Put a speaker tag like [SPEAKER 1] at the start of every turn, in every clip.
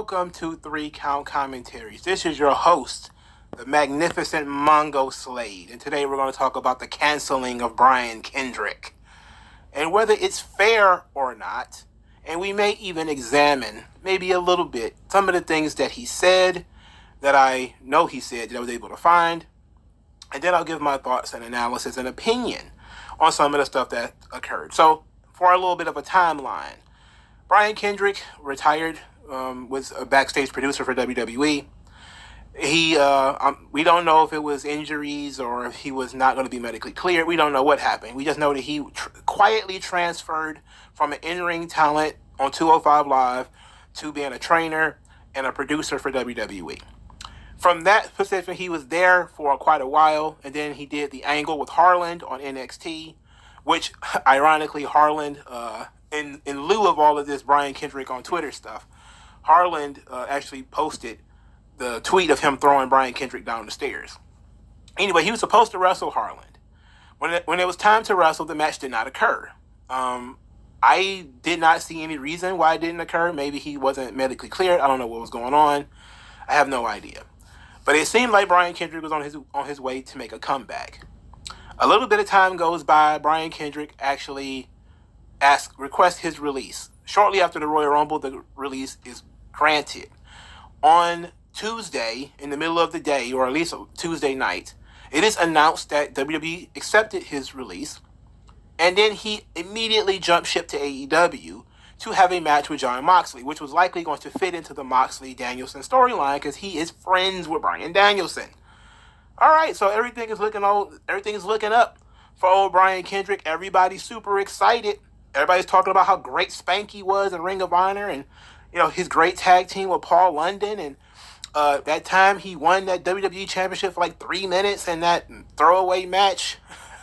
[SPEAKER 1] welcome to 3 Count Commentaries. This is your host, the magnificent MagMongoSlade, and today we're going to talk about the canceling of Brian Kendrick, and whether it's fair or not, and we may even examine, maybe a little bit, some of the things that he said, that I know he said, that I was able to find, and then I'll give my thoughts and analysis and opinion on some of the stuff that occurred. So, for a little bit of a timeline, Brian Kendrick retired, was a backstage producer for WWE. We don't know if it was injuries or if he was not going to be medically cleared. We don't know what happened. We just know that he quietly transferred from an in-ring talent on 205 Live to being a trainer and a producer for WWE. From that position, he was there for quite a while, and then he did the angle with Harland on NXT, which, ironically, Harland, in lieu of all of this Brian Kendrick on Twitter stuff, Harland actually posted the tweet of him throwing Brian Kendrick down the stairs. Anyway, he was supposed to wrestle Harland. When it was time to wrestle, the match did not occur. I did not see any reason why it didn't occur. Maybe he wasn't medically cleared. I don't know what was going on. I have no idea. But it seemed like Brian Kendrick was on his way to make a comeback. A little bit of time goes by. Brian Kendrick actually requests his release. Shortly after the Royal Rumble, the release is granted. On Tuesday, in the middle of the day, or at least Tuesday night, it is announced that WWE accepted his release, and then he immediately jumped ship to AEW to have a match with Jon Moxley, which was likely going to fit into the Moxley-Danielson storyline because he is friends with Bryan Danielson. All right, so everything is looking up for old Brian Kendrick. Everybody's super excited. Everybody's talking about how great Spanky was in Ring of Honor, and his great tag team with Paul London, and that time he won that WWE Championship for like 3 minutes in that throwaway match,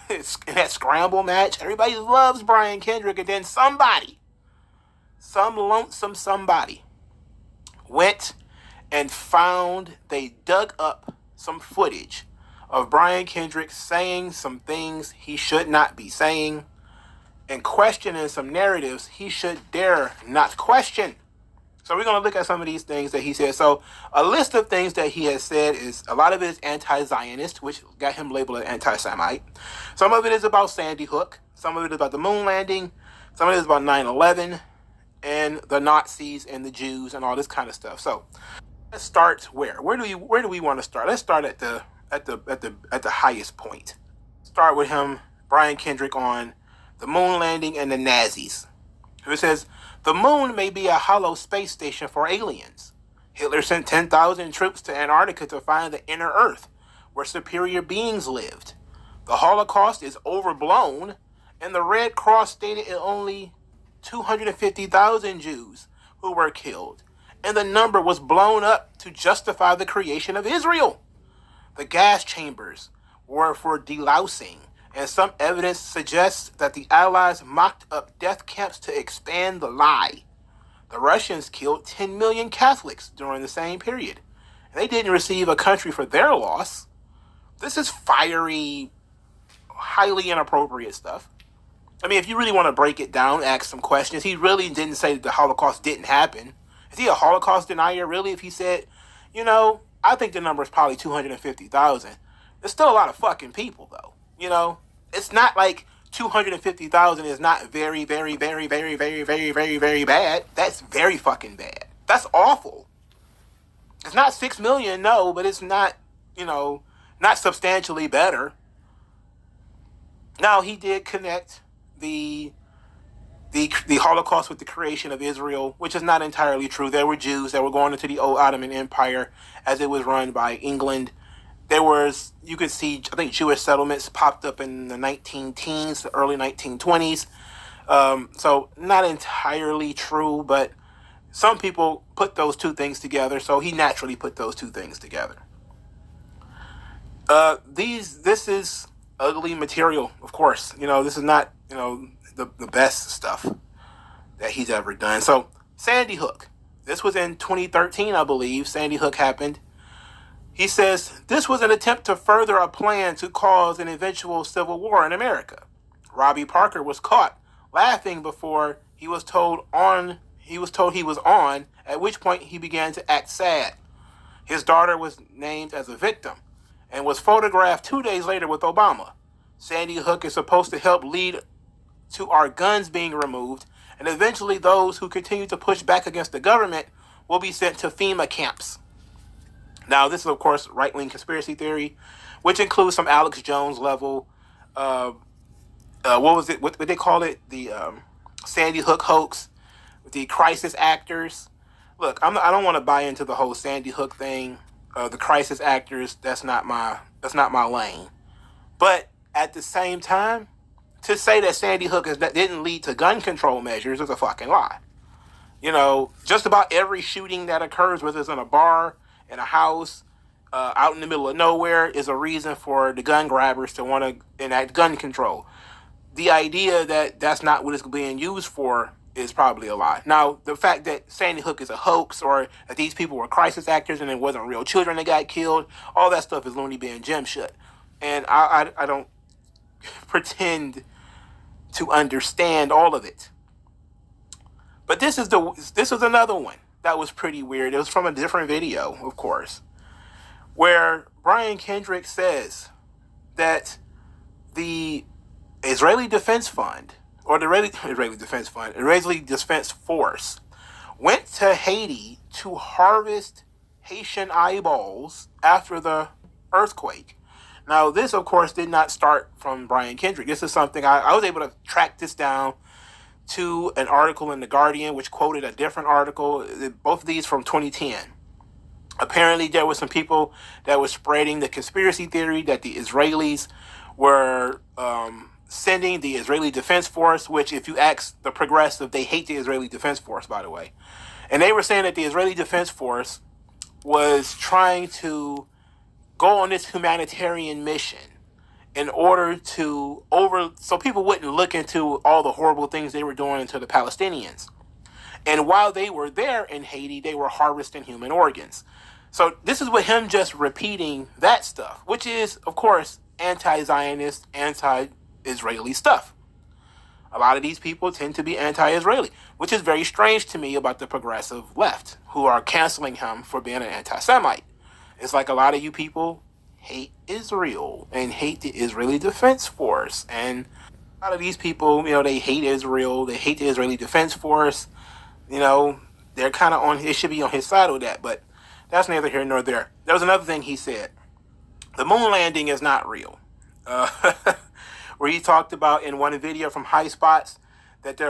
[SPEAKER 1] in that scramble match. Everybody loves Brian Kendrick, and then some lonesome somebody went and they dug up some footage of Brian Kendrick saying some things he should not be saying and questioning some narratives he should dare not question. So we're going to look at some of these things that he said. So a list of things that he has said is, a lot of it is anti-Zionist, which got him labeled an anti-Semite. Some of it is about Sandy Hook. Some of it is about the moon landing. Some of it is about 9/11 and the Nazis and the Jews and all this kind of stuff. So let's start where? Where do we want to start? Let's start at the highest point. Start with him, Brian Kendrick, on the moon landing and the Nazis. It says, the moon may be a hollow space station for aliens. Hitler sent 10,000 troops to Antarctica to find the inner Earth, where superior beings lived. The Holocaust is overblown, and the Red Cross stated it only 250,000 Jews who were killed, and the number was blown up to justify the creation of Israel. The gas chambers were for delousing, and some evidence suggests that the Allies mocked up death camps to expand the lie. The Russians killed 10 million Catholics during the same period, and they didn't receive a country for their loss. This is fiery, highly inappropriate stuff. I mean, if you really want to break it down, ask some questions. He really didn't say that the Holocaust didn't happen. Is he a Holocaust denier, really? If he said, I think the number is probably 250,000. There's still a lot of fucking people, though. It's not like 250,000 is not very, very, very, very, very, very, very, very bad. That's very fucking bad. That's awful. It's not 6 million, no, but it's not, not substantially better. Now, he did connect the Holocaust with the creation of Israel, which is not entirely true. There were Jews that were going into the old Ottoman Empire as it was run by England. You could see, I think, Jewish settlements popped up in the 19-teens, the early 1920s. So not entirely true, but some people put those two things together. So he naturally put those two things together. This is ugly material, of course. This is not, the best stuff that he's ever done. So Sandy Hook. This was in 2013, I believe. Sandy Hook happened. He says, this was an attempt to further a plan to cause an eventual civil war in America. Robbie Parker was caught laughing before he was told he was on at which point he began to act sad. His daughter was named as a victim and was photographed 2 days later with Obama. Sandy Hook is supposed to help lead to our guns being removed, and eventually those who continue to push back against the government will be sent to FEMA camps. Now, this is, of course, right-wing conspiracy theory, which includes some Alex Jones level, what was it, what they call it? The Sandy Hook hoax, the crisis actors. Look, I don't want to buy into the whole Sandy Hook thing. The crisis actors, that's not my lane. But at the same time, to say that Sandy Hook didn't lead to gun control measures is a fucking lie. You know, just about every shooting that occurs, whether it's in a bar, in a house, out in the middle of nowhere, is a reason for the gun grabbers to want to enact gun control. The idea that that's not what it's being used for is probably a lie. Now, the fact that Sandy Hook is a hoax, or that these people were crisis actors and it wasn't real children that got killed, all that stuff is loony bin Jim shit. And I don't pretend to understand all of it. But this is another one that was pretty weird. It was from a different video, of course, where Brian Kendrick says that the Israeli Defense Fund, or the Israeli Defense Force, went to Haiti to harvest Haitian eyeballs after the earthquake. Now, this, of course, did not start from Brian Kendrick. This is something I was able to track this down to an article in The Guardian, which quoted a different article, both of these from 2010. Apparently, there were some people that were spreading the conspiracy theory that the Israelis were sending the Israeli Defense Force, which, if you ask the progressive, they hate the Israeli Defense Force, by the way. And they were saying that the Israeli Defense Force was trying to go on this humanitarian mission in order to so people wouldn't look into all the horrible things they were doing to the Palestinians. And while they were there in Haiti, they were harvesting human organs. So this is with him just repeating that stuff, which is, of course, anti-Zionist, anti-Israeli stuff. A lot of these people tend to be anti-Israeli, which is very strange to me about the progressive left, who are canceling him for being an anti-Semite. It's like a lot of you people hate Israel and hate the Israeli Defense Force. And a lot of these people, they hate Israel. They hate the Israeli Defense Force. They're kind of on, it should be on his side with that, but that's neither here nor there. There was another thing he said. The moon landing is not real. Where he talked about in one video from High Spots that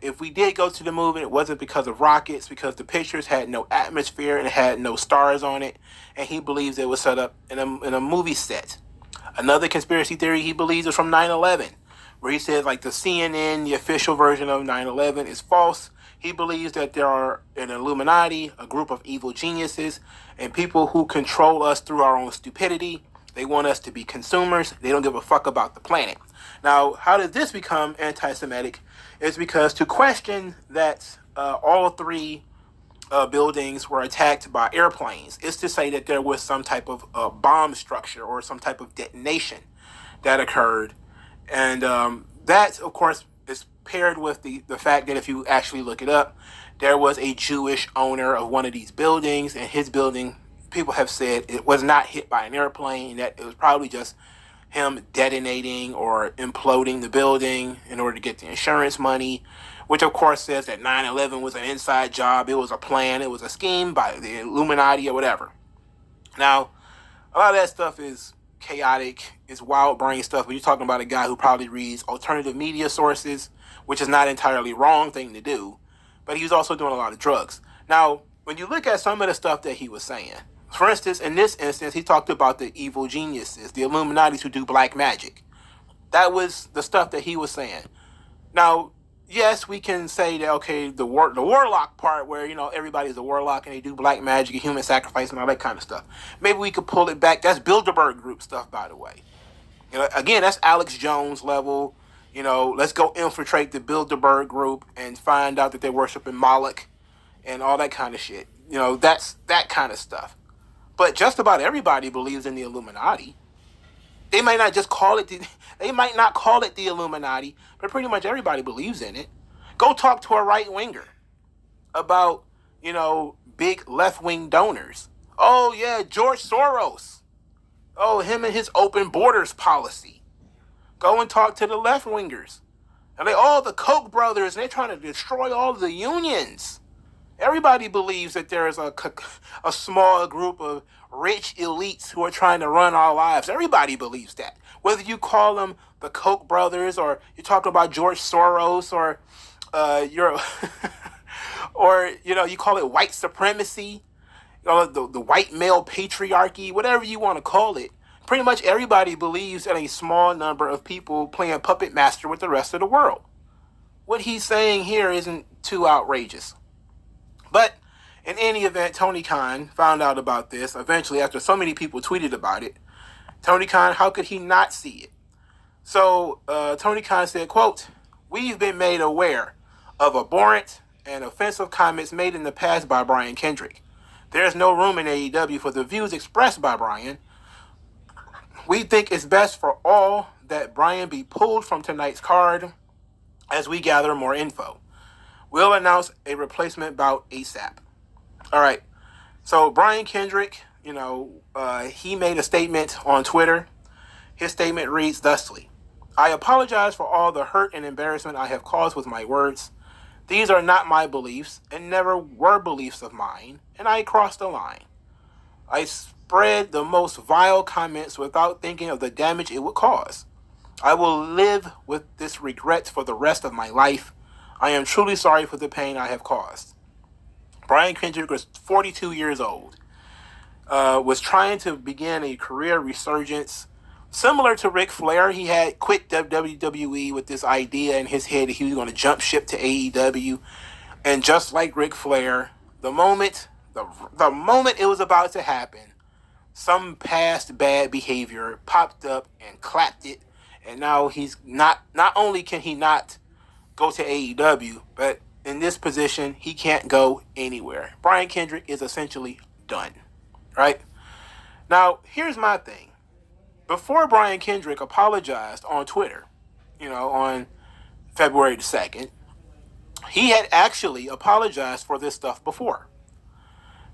[SPEAKER 1] if we did go to the moon, it wasn't because of rockets, because the pictures had no atmosphere and it had no stars on it, and he believes it was set up in a movie set. Another conspiracy theory he believes is from 9/11, where he says like the CNN, the official version of 9/11, is false. He believes that there are an Illuminati, a group of evil geniuses, and people who control us through our own stupidity. They want us to be consumers. They don't give a fuck about the planet. Now, how did this become anti-Semitic? It's because to question that all three buildings were attacked by airplanes is to say that there was some type of bomb structure or some type of detonation that occurred. And that, of course, is paired with the fact that if you actually look it up, there was a Jewish owner of one of these buildings, and his building, people have said it was not hit by an airplane, that it was probably just him detonating or imploding the building in order to get the insurance money, which of course says that 9/11 was an inside job. It was a plan. It was a scheme by the Illuminati or whatever. Now, a lot of that stuff is chaotic. It's wild brain stuff, but you're talking about a guy who probably reads alternative media sources, which is not entirely wrong thing to do, but he was also doing a lot of drugs. Now, when you look at some of the stuff that he was saying, for instance, in this instance, he talked about the evil geniuses, the Illuminatis who do black magic. That was the stuff that he was saying. Now, yes, we can say that, okay, the warlock part where, everybody's a warlock and they do black magic and human sacrifice and all that kind of stuff. Maybe we could pull it back. That's Bilderberg group stuff, by the way. Again, that's Alex Jones level. Let's go infiltrate the Bilderberg group and find out that they're worshiping Moloch and all that kind of shit. That's that kind of stuff. But just about everybody believes in the Illuminati. They might not call it the Illuminati, but pretty much everybody believes in it. Go talk to a right winger about, big left-wing donors. Oh, yeah, George Soros. Oh, him and his open borders policy. Go and talk to the left-wingers. And the Koch brothers, and they're trying to destroy all the unions. Everybody believes that there is a small group of rich elites who are trying to run our lives. Everybody believes that. Whether you call them the Koch brothers, or you're talking about George Soros, or you're or you call it white supremacy, the white male patriarchy, whatever you want to call it. Pretty much everybody believes in a small number of people playing puppet master with the rest of the world. What he's saying here isn't too outrageous. But in any event, Tony Khan found out about this eventually after so many people tweeted about it. Tony Khan, how could he not see it? So Tony Khan said, quote, "We've been made aware of abhorrent and offensive comments made in the past by Brian Kendrick. There is no room in AEW for the views expressed by Brian. We think it's best for all that Brian be pulled from tonight's card as we gather more info. We'll announce a replacement bout ASAP." All right. So Brian Kendrick, he made a statement on Twitter. His statement reads thusly: "I apologize for all the hurt and embarrassment I have caused with my words. These are not my beliefs and never were beliefs of mine, and I crossed the line. I spread the most vile comments without thinking of the damage it would cause. I will live with this regret for the rest of my life. I am truly sorry for the pain I have caused." Brian Kendrick was 42 years old, was trying to begin a career resurgence. Similar to Ric Flair, he had quit WWE with this idea in his head that he was going to jump ship to AEW. And just like Ric Flair, the moment it was about to happen, some past bad behavior popped up and clapped it. And now he's not only can he not go to AEW, but in this position, he can't go anywhere. Brian Kendrick is essentially done, right? Now, here's my thing. Before Brian Kendrick apologized on Twitter, on February the 2nd, he had actually apologized for this stuff before.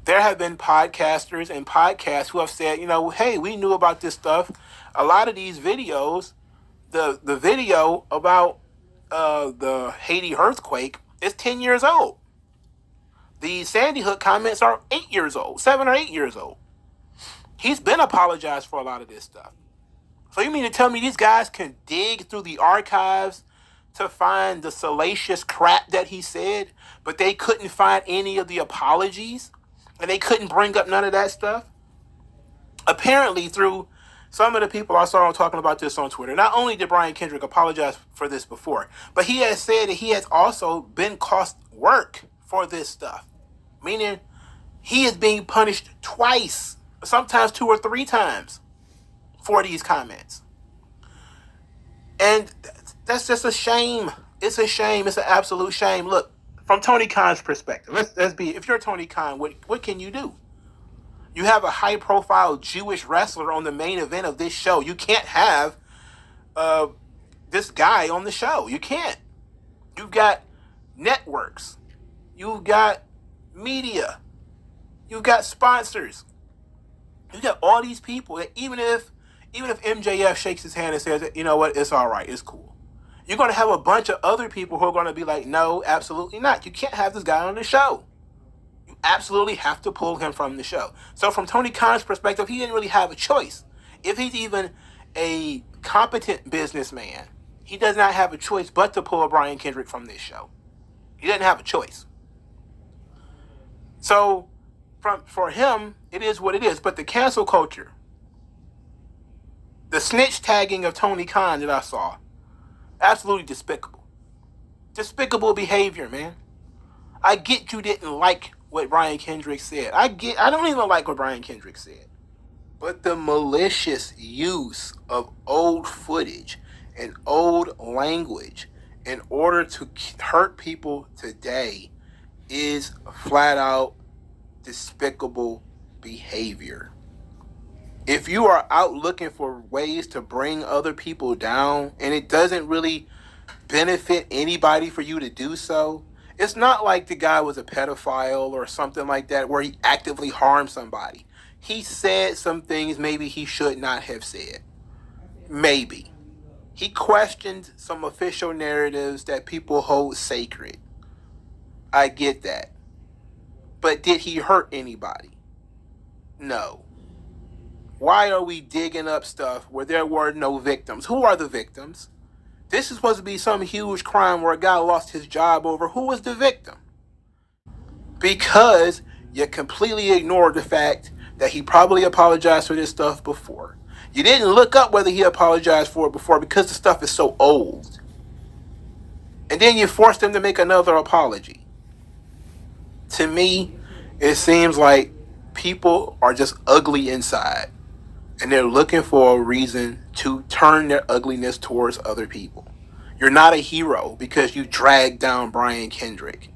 [SPEAKER 1] There have been podcasters and podcasts who have said, hey, we knew about this stuff. A lot of these videos, the video about the Haiti earthquake is 10 years old. The Sandy Hook comments are 8 years old, 7 or 8 years old. He's been apologized for a lot of this stuff. So you mean to tell me these guys can dig through the archives to find the salacious crap that he said, but they couldn't find any of the apologies? And they couldn't bring up none of that stuff? Apparently, through some of the people I saw talking about this on Twitter, not only did Brian Kendrick apologize for this before, but he has said that he has also been cost work for this stuff. Meaning, he is being punished twice, sometimes 2 or 3 times for these comments. And that's just a shame. It's a shame. It's an absolute shame. Look, from Tony Khan's perspective, let's be, if you're Tony Khan, what can you do? You have a high-profile Jewish wrestler on the main event of this show. You can't have this guy on the show. You can't. You've got networks. You've got media. You've got sponsors. You've got all these people that even if MJF shakes his hand and says, you know what, it's all right, it's cool, you're going to have a bunch of other people who are going to be like, no, absolutely not. You can't have this guy on the show. You absolutely have to pull him from the show. So from Tony Khan's perspective, he didn't really have a choice. If he's even a competent businessman, he does not have a choice but to pull Brian Kendrick from this show. He doesn't have a choice. So for him, it is what it is. But the cancel culture, the snitch tagging of Tony Khan that I saw, absolutely despicable. Despicable behavior, man. I get you didn't like what Brian Kendrick said. I don't even like what Brian Kendrick said. But the malicious use of old footage and old language in order to hurt people today is flat out despicable behavior. If you are out looking for ways to bring other people down and it doesn't really benefit anybody for you to do so, It's not like the guy was a pedophile or something like that where he actively harmed somebody. He said some things maybe he should not have said. Maybe. He questioned some official narratives that people hold sacred. I get that. But did he hurt anybody? No. Why are we digging up stuff where there were no victims? Who are the victims? This is supposed to be some huge crime where a guy lost his job over. Who was the victim? Because you completely ignored the fact that he probably apologized for this stuff before. You didn't look up whether he apologized for it before because the stuff is so old. And then you forced him to make another apology. To me, it seems like people are just ugly inside. And they're looking for a reason to turn their ugliness towards other people. You're not a hero because you dragged down Brian Kendrick.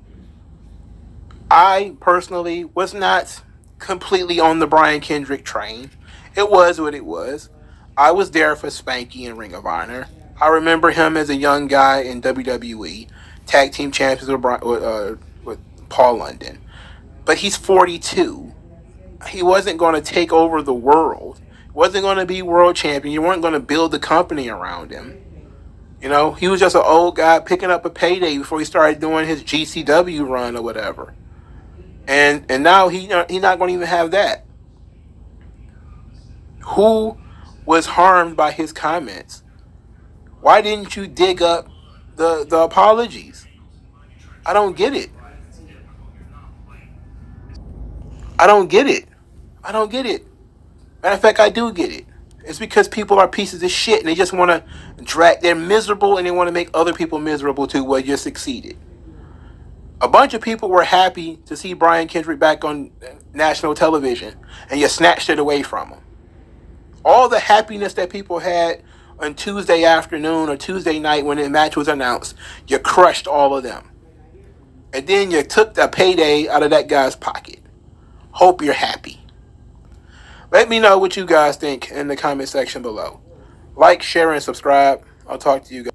[SPEAKER 1] I personally was not completely on the Brian Kendrick train. It was what it was. I was there for Spanky and Ring of Honor. I remember him as a young guy in WWE, tag team champions with Paul London. But he's 42. He wasn't going to take over the world. He wasn't going to be world champion. You weren't going to build the company around him. You know, he was just an old guy picking up a payday before he started doing his GCW run or whatever. And now he's not going to even have that. Who was harmed by his comments? Why didn't you dig up the apologies? I don't get it. I don't get it. I don't get it. Matter of fact, I do get it. It's because people are pieces of shit and they just want to drag. They're miserable and they want to make other people miserable too. Well, you succeeded. A bunch of people were happy to see Brian Kendrick back on national television, and you snatched it away from them. All the happiness that people had on Tuesday afternoon or Tuesday night when the match was announced, you crushed all of them. And then you took the payday out of that guy's pocket. Hope you're happy. Let me know what you guys think in the comment section below. Like, share, and subscribe. I'll talk to you guys.